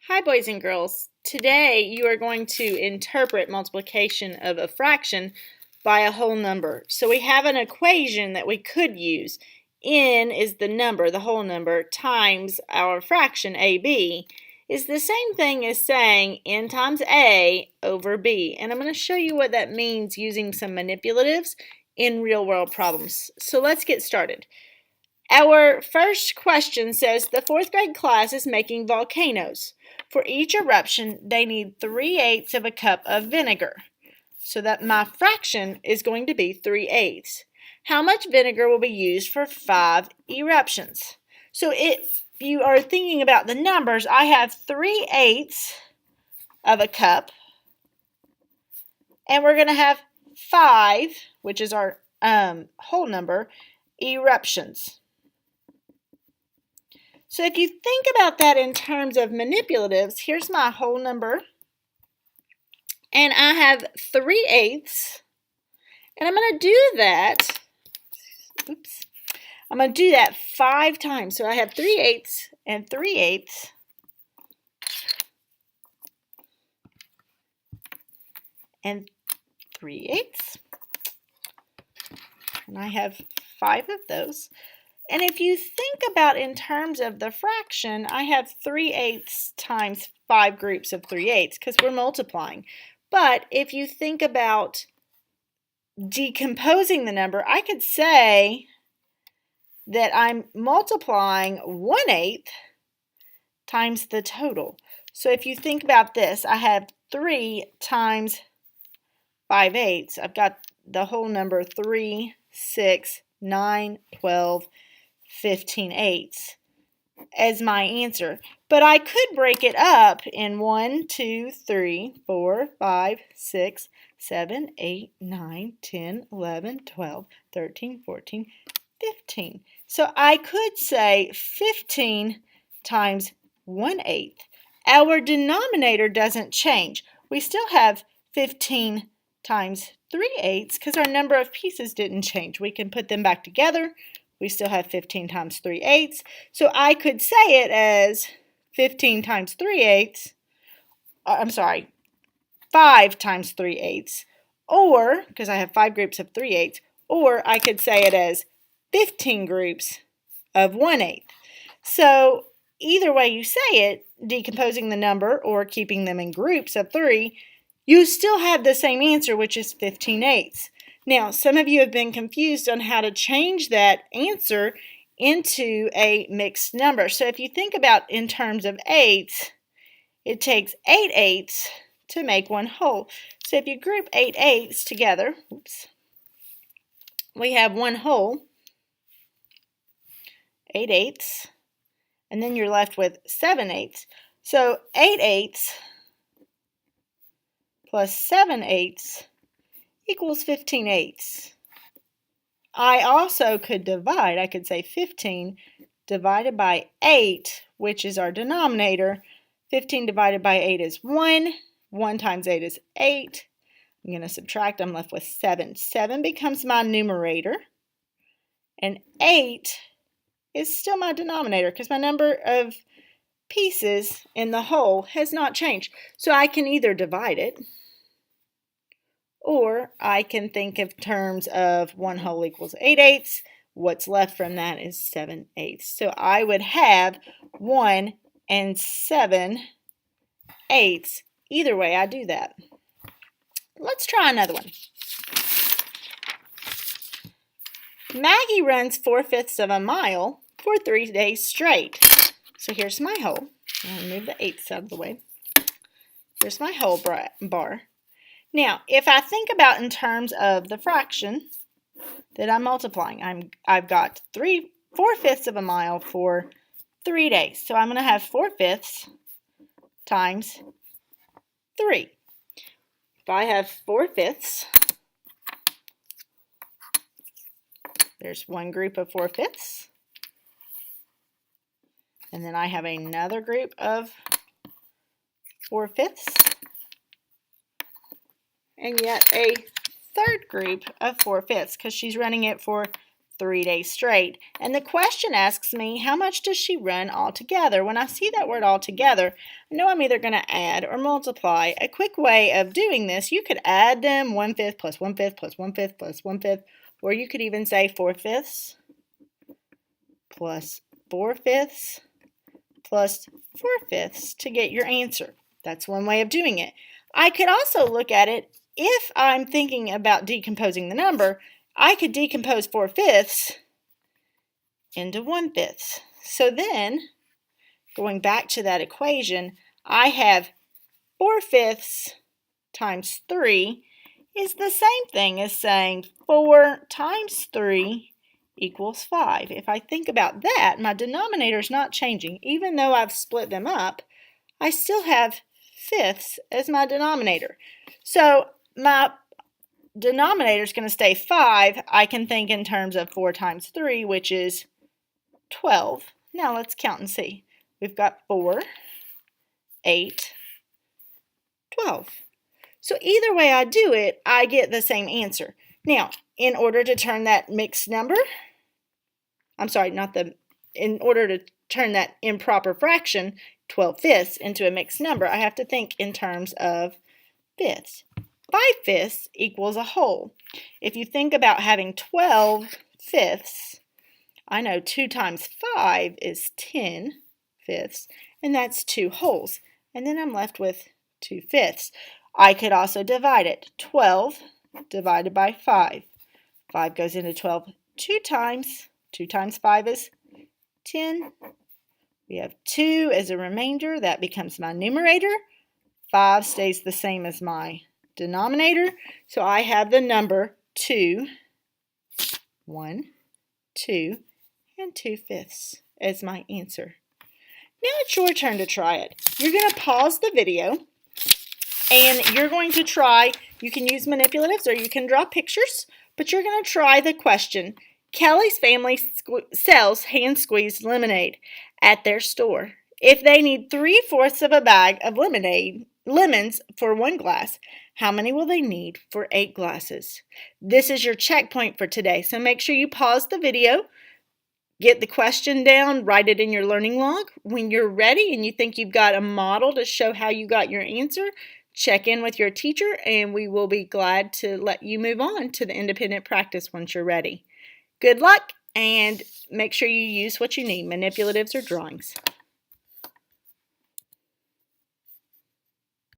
Hi, boys and girls. Today you are going to interpret multiplication of a fraction by a whole number. So we have an equation that we could use. N is the number, the whole number, times our fraction AB is the same thing as saying N times A over B. And I'm going to show you what that means using some manipulatives in real-world problems. So let's get started. Our first question says the fourth grade class is making volcanoes. For each eruption, they need 3/8 of a cup of vinegar. So that my fraction is going to be 3/8. How much vinegar will be used for 5 eruptions? So if you are thinking about the numbers, I have 3/8 of a cup, and we're going to have 5, which is our whole number, eruptions. So if you think about that in terms of manipulatives, here's my whole number, and I have 3/8, and I'm going to do that, I'm going to do that 5 times. So I have 3/8 and 3/8, and 3/8, and I have 5 of those. And if you think about in terms of the fraction, I have 3/8 times 5 groups of 3/8 because we're multiplying. But if you think about decomposing the number, I could say that I'm multiplying 1/8 times the total. So if you think about this, I have 3 times 5/8. I've got the whole number 3, 6, 9, 12, 15/8 as my answer. But I could break it up in 1, 2, 3, 4, 5, 6, 7, 8, 9, 10, 11, 12, 13, 14, 15. So I could say 15 times 1/8. Our denominator doesn't change. We still have 15 times 3/8 because our number of pieces didn't change. We can put them back together. We still have 15 times 3/8. So I could say it as 15 times 3/8. I'm sorry, 5 times 3/8. Or, because I have 5 groups of 3/8, or I could say it as 15 groups of 1/8. So either way you say it, decomposing the number or keeping them in groups of 3, you still have the same answer, which is 15/8. Now, some of you have been confused on how to change that answer into a mixed number. So if you think about in terms of 8s, it takes 8/8 to make one whole. So if you group 8/8 together, we have one whole, 8/8, and then you're left with 7/8. So 8/8 plus 7/8 equals 15/8. I also could divide. I could say 15 divided by 8, which is our denominator. 15 divided by 8 is 1. 1 times 8 is 8. I'm going to subtract. I'm left with 7. 7 becomes my numerator, and 8 is still my denominator because my number of pieces in the whole has not changed. So I can either divide it, or I can think of terms of 1 whole equals 8/8. What's left from that is 7/8. So I would have 1 and 7/8. Either way, I do that. Let's try another one. Maggie runs 4/5 of a mile for 3 days straight. So here's my whole. I'll move the 8s out of the way. Here's my whole bar. Now, if I think about in terms of the fraction that I'm multiplying, I've got 4/5 of a mile for 3 days. So I'm going to have 4/5 times 3. If I have 4/5, there's one group of 4/5, and then I have another group of 4/5, and yet a third group of 4/5 because she's running it for 3 days straight. And the question asks me, how much does she run altogether? When I see that word altogether, I know I'm either going to add or multiply. A quick way of doing this, you could add them 1/5 plus 1/5 plus 1/5 plus 1/5, or you could even say 4/5 plus 4/5 plus 4/5 to get your answer. That's one way of doing it. I could also look at it, if I'm thinking about decomposing the number, I could decompose 4/5 into 1/5. So then, going back to that equation, I have 4/5 times 3 is the same thing as saying 4 times 3 equals 5. If I think about that, my denominator is not changing. Even though I've split them up, I still have fifths as my denominator. So my denominator is going to stay 5. I can think in terms of 4 times 3, which is 12. Now let's count and see. We've got 4, 8, 12. So either way I do it, I get the same answer. Now, in order to turn that mixed number, in order to turn that improper fraction, 12/5, into a mixed number, I have to think in terms of fifths. 5/5 equals a whole. If you think about having 12/5, I know 2 times 5 is 10/5, and that's 2 wholes. And then I'm left with 2/5. I could also divide it. 12 divided by 5. 5 goes into 12 2 times. 2 times 5 is 10. We have 2 as a remainder. That becomes my numerator. 5 stays the same as my denominator. So I have the number 2, 1, 2, and 2/5 as my answer. Now it's your turn to try it. You're going to pause the video and you're going to try. You can use manipulatives or you can draw pictures, but you're going to try the question. Kelly's family sells hand-squeezed lemonade at their store. If they need 3/4 of a bag of lemons for 1 glass, how many will they need for 8 glasses? This is your checkpoint for today, so make sure you pause the video, get the question down, write it in your learning log. When you're ready and you think you've got a model to show how you got your answer, check in with your teacher and we will be glad to let you move on to the independent practice once you're ready. Good luck, and make sure you use what you need, manipulatives or drawings.